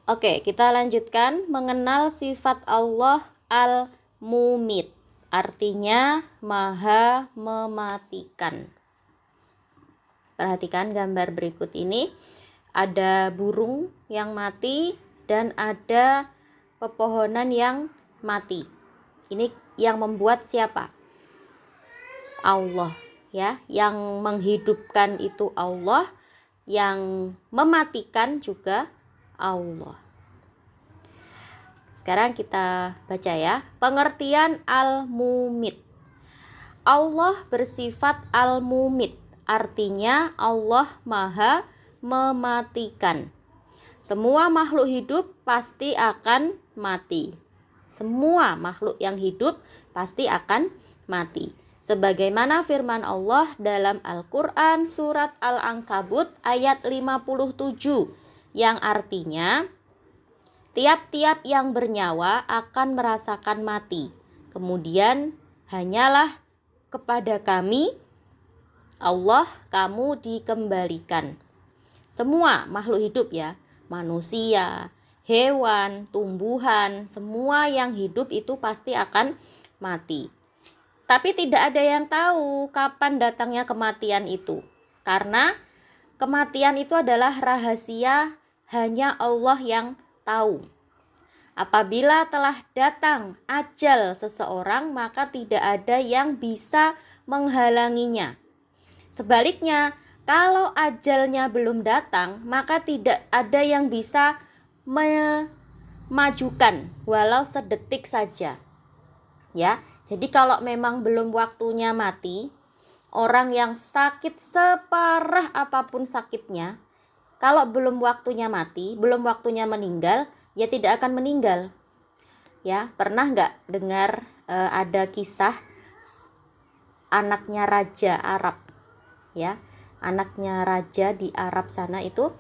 Oke, kita lanjutkan mengenal sifat Allah al-mumit. Artinya maha mematikan. Perhatikan gambar berikut ini. Ada burung yang mati dan ada pepohonan yang mati. Ini yang membuat siapa? Allah, ya. Yang menghidupkan itu Allah, yang mematikan juga Allah. Sekarang kita baca ya. Pengertian al-mumit. Allah bersifat al-mumit. Artinya Allah maha mematikan. Semua makhluk hidup pasti akan mati. Semua makhluk yang hidup pasti akan mati. Sebagaimana firman Allah dalam Al-Quran surat Al-Ankabut ayat 57 yang artinya tiap-tiap yang bernyawa akan merasakan mati. Kemudian hanyalah kepada kami Allah kamu dikembalikan. Semua makhluk hidup ya, manusia, hewan, tumbuhan, semua yang hidup itu pasti akan mati. Tapi tidak ada yang tahu kapan datangnya kematian itu. Karena kematian itu adalah rahasia, hanya Allah yang tahu. Apabila telah datang ajal seseorang, maka tidak ada yang bisa menghalanginya. Sebaliknya, kalau ajalnya belum datang, maka tidak ada yang bisa memajukan walau sedetik saja. Ya, jadi kalau memang belum waktunya mati, orang yang sakit separah apapun sakitnya, kalau belum waktunya mati, belum waktunya meninggal, ya tidak akan meninggal. Ya, pernah nggak dengar ada kisah anaknya raja Arab? Ya, anaknya raja di Arab sana itu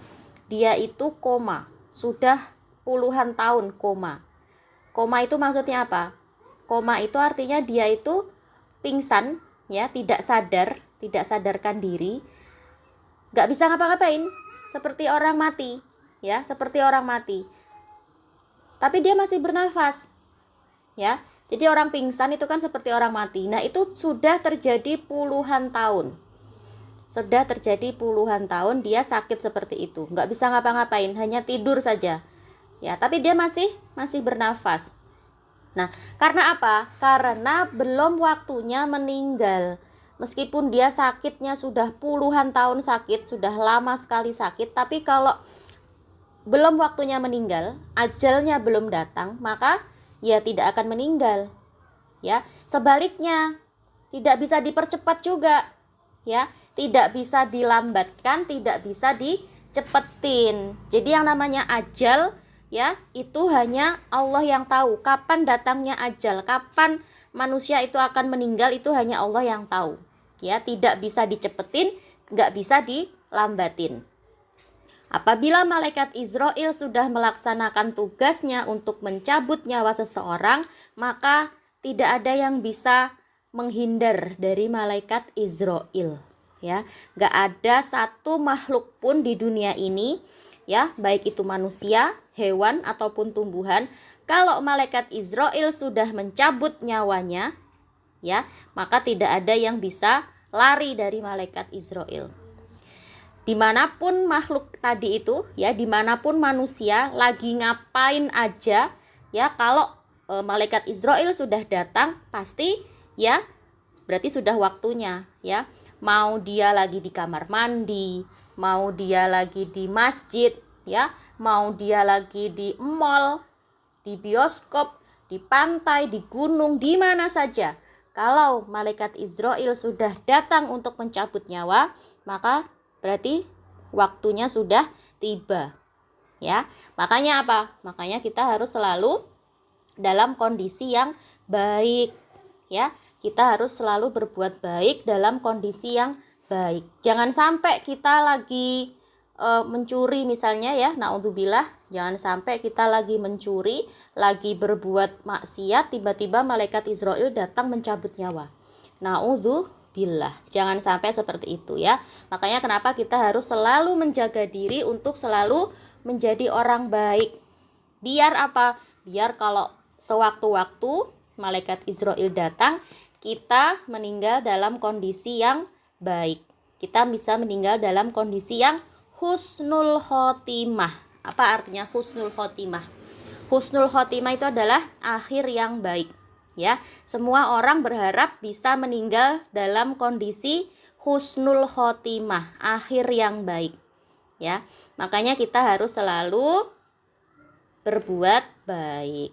dia itu koma, sudah puluhan tahun koma. Koma itu maksudnya apa? Koma itu artinya dia itu pingsan, ya, tidak sadarkan diri, nggak bisa ngapa-ngapain, seperti orang mati, ya, seperti orang mati. Tapi dia masih bernafas, ya. Jadi orang pingsan itu kan seperti orang mati. Nah, itu sudah terjadi puluhan tahun. Sudah terjadi puluhan tahun dia sakit seperti itu, nggak bisa ngapa-ngapain, hanya tidur saja, ya. Tapi dia masih bernafas. Nah, karena apa? Karena belum waktunya meninggal. Meskipun dia sakitnya sudah puluhan tahun sakit, sudah lama sekali sakit, tapi kalau belum waktunya meninggal, ajalnya belum datang, maka ya tidak akan meninggal. Ya, sebaliknya tidak bisa dipercepat juga. Ya, tidak bisa dilambatkan, tidak bisa dicepetin. Jadi yang namanya ajal, ya, itu hanya Allah yang tahu kapan datangnya ajal, kapan manusia itu akan meninggal, itu hanya Allah yang tahu. Ya, tidak bisa dicepetin, nggak bisa dilambatin. Apabila malaikat Israil sudah melaksanakan tugasnya untuk mencabut nyawa seseorang, maka tidak ada yang bisa menghindar dari malaikat Israil, ya. Gak ada satu makhluk pun di dunia ini, ya, baik itu manusia, hewan ataupun tumbuhan, kalau malaikat Israil sudah mencabut nyawanya, ya, maka tidak ada yang bisa lari dari malaikat Israil. Dimanapun makhluk tadi itu, ya, dimanapun manusia lagi ngapain aja, ya, kalau malaikat Israil sudah datang, pasti, ya, berarti sudah waktunya, ya. Mau dia lagi di kamar mandi, mau dia lagi di masjid, ya, mau dia lagi di mall, di bioskop, di pantai, di gunung, di mana saja. Kalau malaikat Israil sudah datang untuk mencabut nyawa, maka berarti waktunya sudah tiba, ya. Makanya apa? Makanya kita harus selalu dalam kondisi yang baik, ya. Kita harus selalu berbuat baik dalam kondisi yang baik. Jangan sampai kita lagi mencuri misalnya, ya, naudzubillah, jangan sampai kita lagi mencuri, lagi berbuat maksiat, tiba-tiba malaikat Israil datang mencabut nyawa. Naudzubillah, jangan sampai seperti itu, ya. Makanya kenapa kita harus selalu menjaga diri untuk selalu menjadi orang baik, Biar apa? Biar kalau sewaktu-waktu malaikat Israel datang, kita meninggal dalam kondisi yang baik. Kita bisa meninggal dalam kondisi yang husnul khotimah. Apa artinya husnul khotimah? Husnul khotimah itu adalah akhir yang baik. Ya, semua orang berharap bisa meninggal dalam kondisi husnul khotimah, akhir yang baik. Ya, makanya kita harus selalu berbuat baik.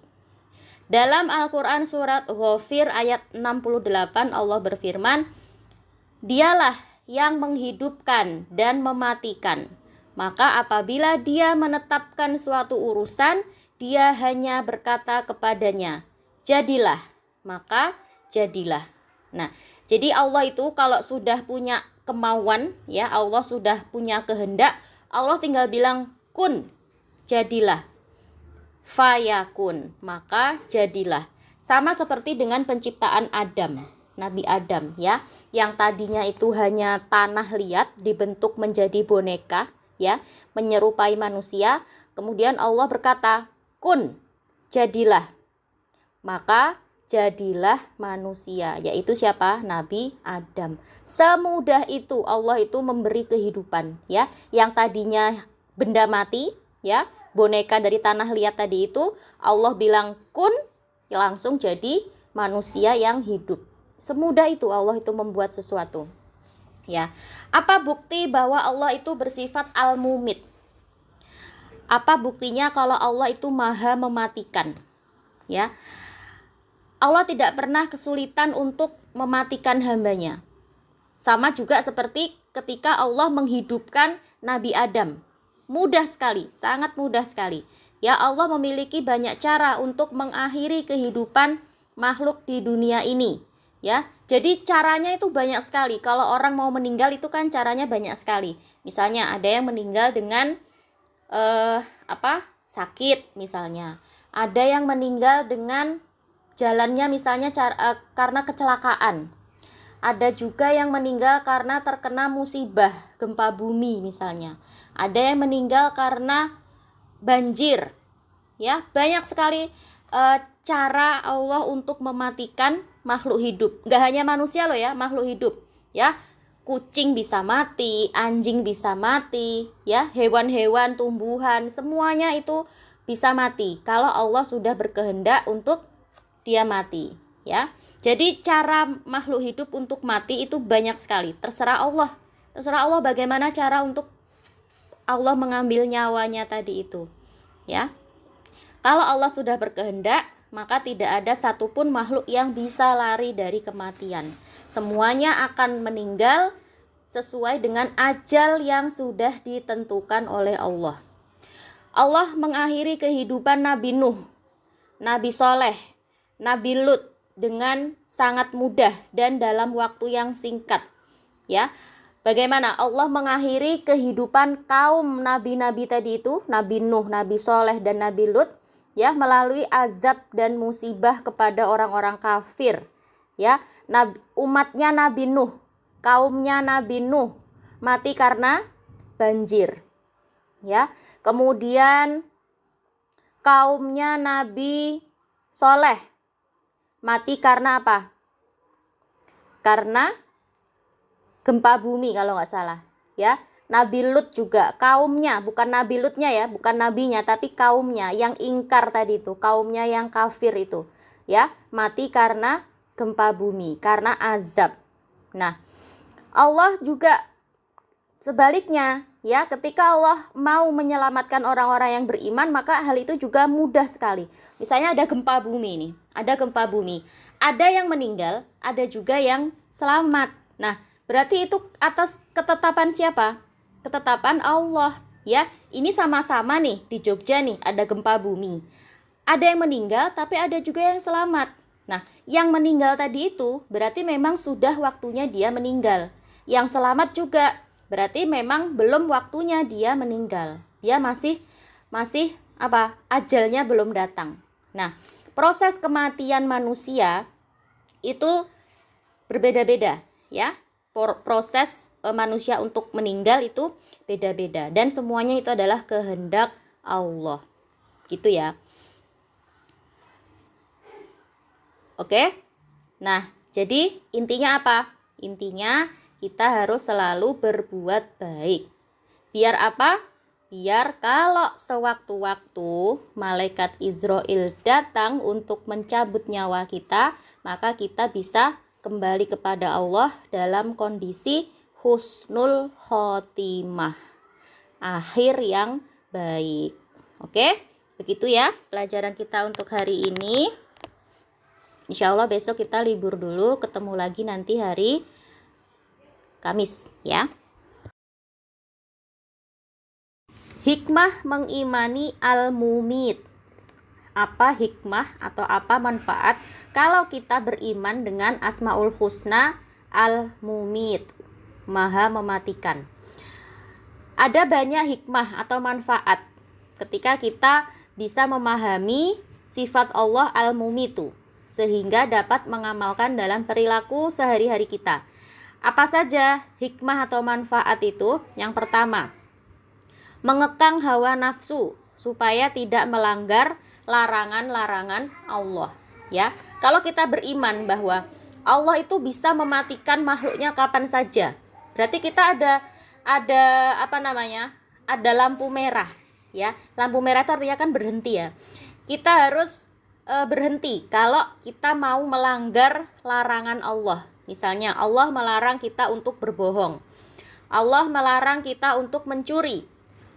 Dalam Al-Quran surat Ghafir ayat 68 Allah berfirman, Dialah yang menghidupkan dan mematikan. Maka apabila dia menetapkan suatu urusan, dia hanya berkata kepadanya, jadilah, maka jadilah. Nah, jadi Allah itu kalau sudah punya kemauan, ya Allah sudah punya kehendak, Allah tinggal bilang kun, jadilah. Fayakun, maka jadilah. Sama seperti dengan penciptaan Adam, Nabi Adam ya, yang tadinya itu hanya tanah liat dibentuk menjadi boneka ya, menyerupai manusia. Kemudian Allah berkata, kun, jadilah. Maka jadilah manusia, yaitu siapa? Nabi Adam. Semudah itu Allah itu memberi kehidupan ya, yang tadinya benda mati ya, boneka dari tanah liat tadi itu, Allah bilang kun, langsung jadi manusia yang hidup. Semudah itu Allah itu membuat sesuatu. Ya. Apa bukti bahwa Allah itu bersifat al-mumit? Apa buktinya kalau Allah itu maha mematikan? Ya. Allah tidak pernah kesulitan untuk mematikan hambanya. Sama juga seperti ketika Allah menghidupkan Nabi Adam. Mudah sekali, sangat mudah sekali. Ya, Allah memiliki banyak cara untuk mengakhiri kehidupan makhluk di dunia ini. Ya, jadi caranya itu banyak sekali. Kalau orang mau meninggal itu kan caranya banyak sekali. Misalnya ada yang meninggal dengan sakit misalnya. Ada yang meninggal dengan jalannya misalnya karena kecelakaan. Ada juga yang meninggal karena terkena musibah, gempa bumi misalnya. Ada yang meninggal karena banjir. Ya, banyak sekali cara Allah untuk mematikan makhluk hidup. Gak hanya manusia loh ya, makhluk hidup. Ya, kucing bisa mati, anjing bisa mati, ya, hewan-hewan, tumbuhan, semuanya itu bisa mati kalau Allah sudah berkehendak untuk dia mati, ya. Jadi cara makhluk hidup untuk mati itu banyak sekali. Terserah Allah. Terserah Allah bagaimana cara untuk Allah mengambil nyawanya tadi itu. Ya. Kalau Allah sudah berkehendak, maka tidak ada satupun makhluk yang bisa lari dari kematian. Semuanya akan meninggal sesuai dengan ajal yang sudah ditentukan oleh Allah. Allah mengakhiri kehidupan Nabi Nuh, Nabi Soleh, Nabi Lut dengan sangat mudah dan dalam waktu yang singkat. Ya. Bagaimana Allah mengakhiri kehidupan kaum nabi-nabi tadi itu, Nabi Nuh, Nabi Soleh dan Nabi Lut, ya, melalui azab dan musibah kepada orang-orang kafir. Ya, umatnya Nabi Nuh, kaumnya Nabi Nuh mati karena banjir. Ya. Kemudian kaumnya Nabi Soleh mati karena apa? Karena gempa bumi kalau nggak salah. Ya, Nabi Lut juga kaumnya, bukan Nabi Lutnya ya, bukan nabinya, tapi kaumnya yang ingkar tadi itu, kaumnya yang kafir itu, ya, mati karena gempa bumi, karena azab. Nah, Allah juga sebaliknya, ya, ketika Allah mau menyelamatkan orang-orang yang beriman, maka hal itu juga mudah sekali. Misalnya ada gempa bumi nih, ada gempa bumi, ada yang meninggal, ada juga yang selamat. Nah, berarti itu atas ketetapan siapa? Ketetapan Allah, ya. Ini sama-sama nih di Jogja nih ada gempa bumi. Ada yang meninggal tapi ada juga yang selamat. Nah, yang meninggal tadi itu berarti memang sudah waktunya dia meninggal. Yang selamat juga berarti memang belum waktunya dia meninggal. Dia masih ajalnya belum datang. Nah, proses kematian manusia itu berbeda-beda, ya. Proses manusia untuk meninggal itu beda-beda dan semuanya itu adalah kehendak Allah. Gitu ya. Oke. Nah, jadi intinya apa? Intinya kita harus selalu berbuat baik. Biar apa? Biar kalau sewaktu-waktu malaikat Israel datang untuk mencabut nyawa kita, maka kita bisa kembali kepada Allah dalam kondisi husnul khotimah, akhir yang baik. Oke, begitu ya pelajaran kita untuk hari ini. Insya Allah besok kita libur dulu, ketemu lagi nanti hari Kamis ya. Hikmah mengimani al-mumit. Apa hikmah atau apa manfaat kalau kita beriman dengan Asmaul Husna al-mumit, maha mematikan? Ada banyak hikmah atau manfaat ketika kita bisa memahami sifat Allah al-mumitu, sehingga dapat mengamalkan dalam perilaku sehari-hari kita. Apa saja hikmah atau manfaat itu? Yang pertama, mengekang hawa nafsu supaya tidak melanggar larangan-larangan Allah ya. Kalau kita beriman bahwa Allah itu bisa mematikan makhluknya kapan saja, berarti kita ada apa namanya? Ada lampu merah ya. Lampu merah itu artinya kan berhenti ya. Kita harus berhenti kalau kita mau melanggar larangan Allah. Misalnya Allah melarang kita untuk berbohong. Allah melarang kita untuk mencuri.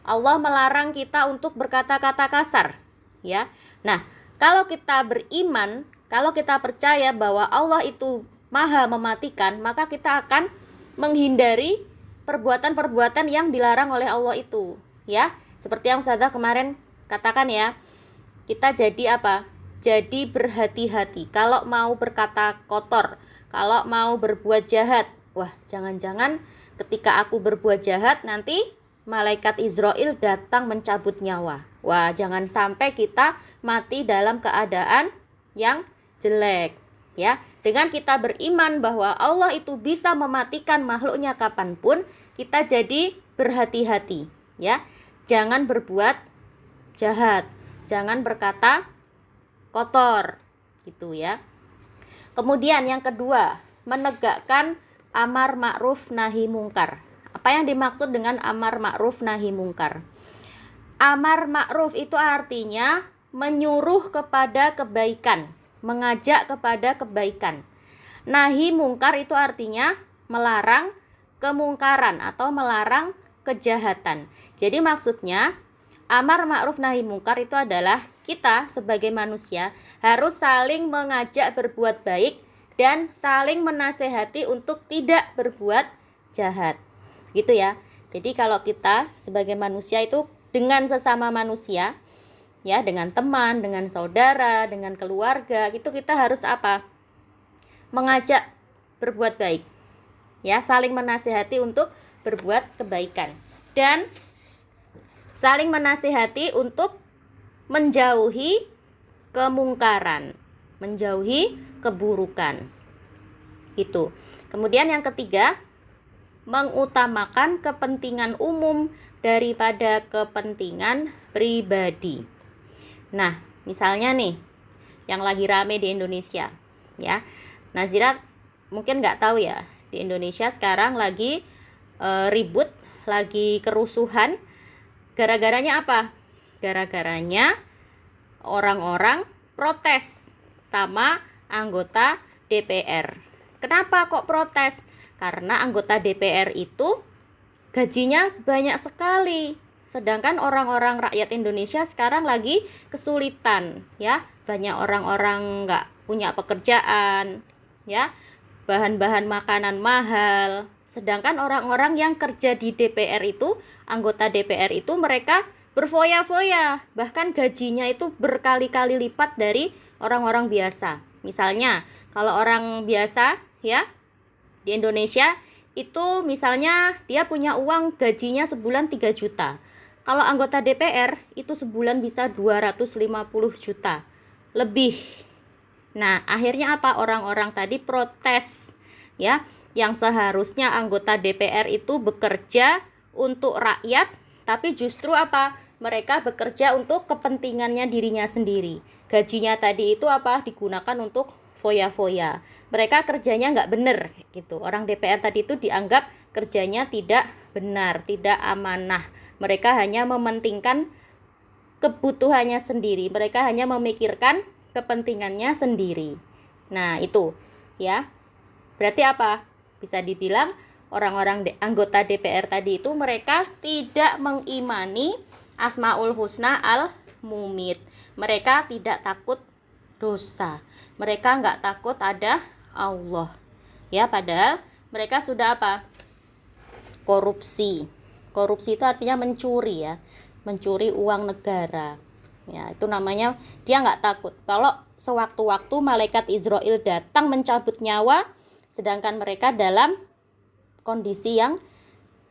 Allah melarang kita untuk berkata-kata kasar, ya. Nah, kalau kita beriman, kalau kita percaya bahwa Allah itu maha mematikan, maka kita akan menghindari perbuatan-perbuatan yang dilarang oleh Allah itu, ya. Seperti yang Ustazah kemarin katakan ya, kita jadi apa? Jadi berhati-hati kalau mau berkata kotor, kalau mau berbuat jahat. Wah, jangan-jangan ketika aku berbuat jahat nanti malaikat Israel datang mencabut nyawa. Wah, jangan sampai kita mati dalam keadaan yang jelek ya. Dengan kita beriman bahwa Allah itu bisa mematikan makhluknya kapanpun, kita jadi berhati-hati ya. Jangan berbuat jahat, jangan berkata kotor gitu ya. Kemudian yang kedua, menegakkan amar ma'ruf nahi mungkar. Apa yang dimaksud dengan amar ma'ruf nahi mungkar? Amar ma'ruf itu artinya menyuruh kepada kebaikan, mengajak kepada kebaikan. Nahi mungkar itu artinya melarang kemungkaran atau melarang kejahatan. Jadi maksudnya amar ma'ruf nahi mungkar itu adalah kita sebagai manusia harus saling mengajak berbuat baik dan saling menasehati untuk tidak berbuat jahat. Gitu ya. Jadi kalau kita sebagai manusia itu dengan sesama manusia ya, dengan teman, dengan saudara, dengan keluarga, itu kita harus apa? Mengajak berbuat baik. Ya, saling menasihati untuk berbuat kebaikan dan saling menasihati untuk menjauhi kemungkaran, menjauhi keburukan. Itu. Kemudian yang ketiga, mengutamakan kepentingan umum daripada kepentingan pribadi. Nah, misalnya nih, yang lagi rame di Indonesia, ya. Nazirat mungkin nggak tahu ya, di Indonesia sekarang lagi ribut, lagi kerusuhan. Gara-garanya apa? Gara-garanya orang-orang protes sama anggota DPR. Kenapa kok protes? Karena anggota DPR itu gajinya banyak sekali. Sedangkan orang-orang rakyat Indonesia sekarang lagi kesulitan, ya. Banyak orang-orang nggak punya pekerjaan, ya. Bahan-bahan makanan mahal. Sedangkan orang-orang yang kerja di DPR itu, anggota DPR itu mereka berfoya-foya. Bahkan gajinya itu berkali-kali lipat dari orang-orang biasa. Misalnya, kalau orang biasa, ya, di Indonesia itu misalnya dia punya uang gajinya sebulan 3 juta. Kalau anggota DPR itu sebulan bisa 250 juta lebih. Nah, akhirnya apa? Orang-orang tadi protes ya, yang seharusnya anggota DPR itu bekerja untuk rakyat, tapi justru apa? mereka bekerja untuk kepentingannya dirinya sendiri. Gajinya tadi itu apa? Digunakan untuk foya-foya. Mereka kerjanya nggak benar gitu. Orang DPR tadi itu dianggap kerjanya tidak benar, tidak amanah. Mereka hanya mementingkan kebutuhannya sendiri. Mereka hanya memikirkan kepentingannya sendiri. Nah, itu ya. Berarti apa? Bisa dibilang orang-orang anggota DPR tadi itu mereka tidak mengimani Asmaul Husna Al-Mumit. Mereka tidak takut dosa. Mereka nggak takut ada Allah. Ya, padahal mereka sudah apa? Korupsi. Korupsi itu artinya mencuri ya. Mencuri uang negara. Ya, itu namanya dia nggak takut. Kalau sewaktu-waktu malaikat Israel datang mencabut nyawa, sedangkan mereka dalam kondisi yang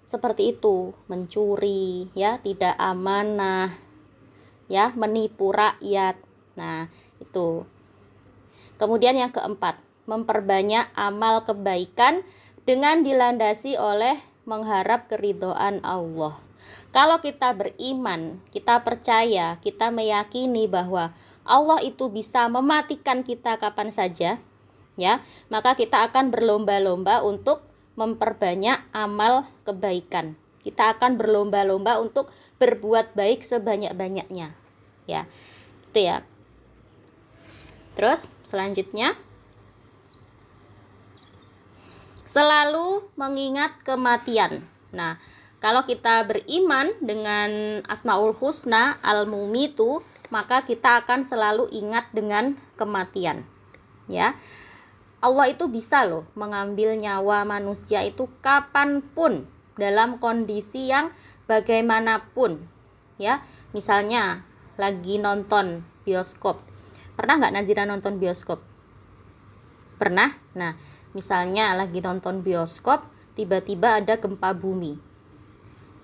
seperti itu, mencuri, ya, tidak amanah, ya, menipu rakyat. Nah, itu. Kemudian yang keempat, memperbanyak amal kebaikan dengan dilandasi oleh mengharap keridhaan Allah. Kalau kita beriman, kita percaya, kita meyakini bahwa Allah itu bisa mematikan kita kapan saja, ya, maka kita akan berlomba-lomba untuk memperbanyak amal kebaikan. Kita akan berlomba-lomba untuk berbuat baik sebanyak-banyaknya, ya. Itu ya. Terus selanjutnya, selalu mengingat kematian. Nah, kalau kita beriman dengan Asmaul Husna Al-Mumitu, maka kita akan selalu ingat dengan kematian. Ya. Allah itu bisa loh mengambil nyawa manusia itu kapanpun, dalam kondisi yang bagaimanapun. Ya, misalnya lagi nonton bioskop. Pernah nggak Nazira nonton bioskop? Pernah? Nah, misalnya lagi nonton bioskop, tiba-tiba ada gempa bumi.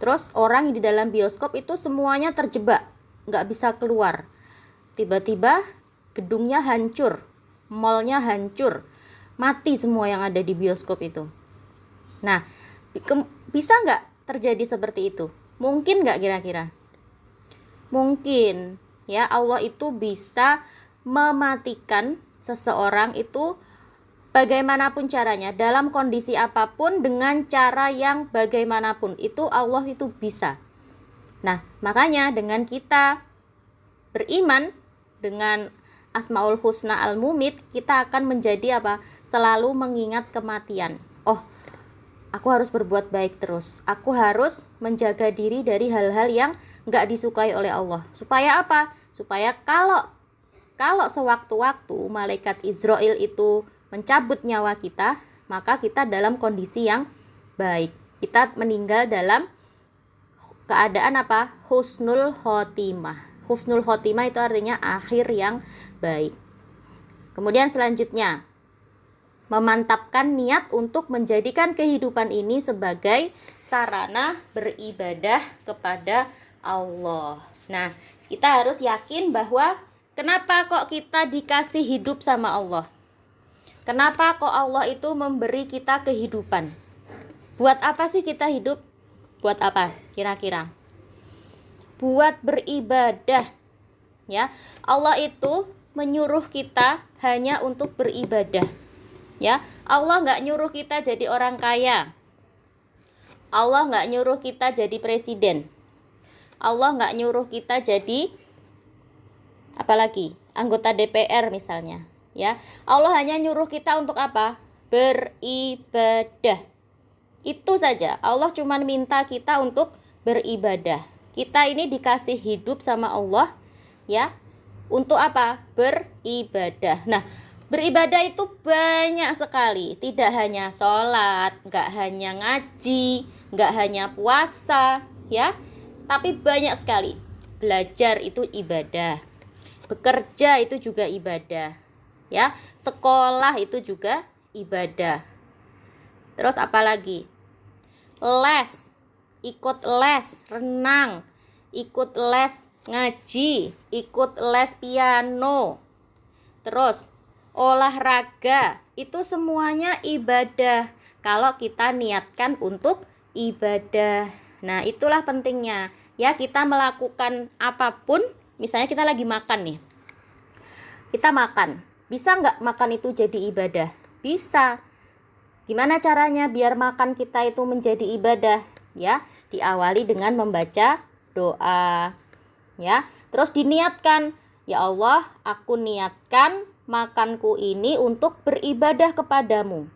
Terus orang di dalam bioskop itu semuanya terjebak, nggak bisa keluar. Tiba-tiba gedungnya hancur, malnya hancur, mati semua yang ada di bioskop itu. Nah, bisa nggak terjadi seperti itu? Mungkin nggak kira-kira? Mungkin. Ya, Allah itu bisa mematikan seseorang itu bagaimanapun caranya, dalam kondisi apapun, dengan cara yang bagaimanapun, itu Allah itu bisa. Nah, makanya dengan kita beriman dengan Asmaul Husna Al-Mumit, kita akan menjadi apa? Selalu mengingat kematian. Oh, aku harus berbuat baik terus. Aku harus menjaga diri dari hal-hal yang nggak disukai oleh Allah. Supaya apa? Supaya kalau sewaktu-waktu malaikat Israel itu mencabut nyawa kita, maka kita dalam kondisi yang baik. Kita meninggal dalam keadaan apa? Husnul khotimah. Husnul khotimah itu artinya akhir yang baik. Kemudian selanjutnya, memantapkan niat untuk menjadikan kehidupan ini sebagai sarana beribadah kepada Allah. Nah, kita harus yakin bahwa kenapa kok kita dikasih hidup sama Allah? Kenapa kok Allah itu memberi kita kehidupan? Buat apa sih kita hidup? Buat apa kira-kira? Buat beribadah. Ya, Allah itu menyuruh kita hanya untuk beribadah. Ya, Allah nggak nyuruh kita jadi orang kaya. Allah nggak nyuruh kita jadi presiden. Allah nggak nyuruh kita jadi apalagi anggota DPR misalnya. Ya, Allah hanya nyuruh kita untuk apa? Beribadah. Itu saja. Allah cuma minta kita untuk beribadah. Kita ini dikasih hidup sama Allah, ya. Untuk apa? Beribadah. Nah, beribadah itu banyak sekali. Tidak hanya sholat, nggak hanya ngaji, nggak hanya puasa, ya. Tapi banyak sekali. Belajar itu ibadah. Bekerja itu juga ibadah. Ya, sekolah itu juga ibadah. Terus apa lagi? Les, ikut les renang, ikut les ngaji, ikut les piano. Terus olahraga, itu semuanya ibadah kalau kita niatkan untuk ibadah. Nah, itulah pentingnya ya, kita melakukan apapun. Misalnya kita lagi makan nih, kita makan, bisa nggak makan itu jadi ibadah? Bisa. Gimana caranya biar makan kita itu menjadi ibadah? Ya, diawali dengan membaca doa ya, terus diniatkan, ya Allah, aku niatkan makanku ini untuk beribadah kepadamu.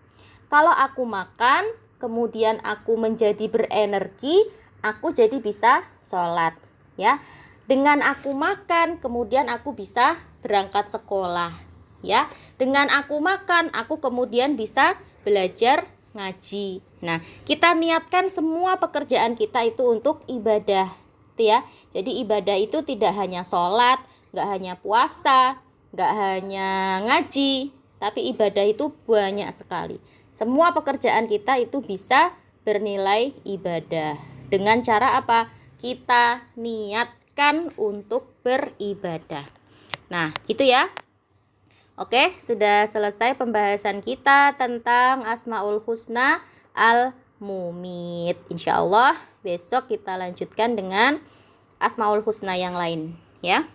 Kalau aku makan, kemudian aku menjadi berenergi, aku jadi bisa sholat ya. Dengan aku makan, kemudian aku bisa berangkat sekolah ya. Dengan aku makan, aku kemudian bisa belajar ngaji. Nah, kita niatkan semua pekerjaan kita itu untuk ibadah ya. Jadi ibadah itu tidak hanya sholat, nggak hanya puasa, nggak hanya ngaji, tapi ibadah itu banyak sekali. Semua pekerjaan kita itu bisa bernilai ibadah. Dengan cara apa? Kita niatkan untuk beribadah. Nah, gitu ya. Oke, sudah selesai pembahasan kita tentang Asmaul Husna Al-Mumit. Insya Allah besok kita lanjutkan dengan Asmaul Husna yang lain ya.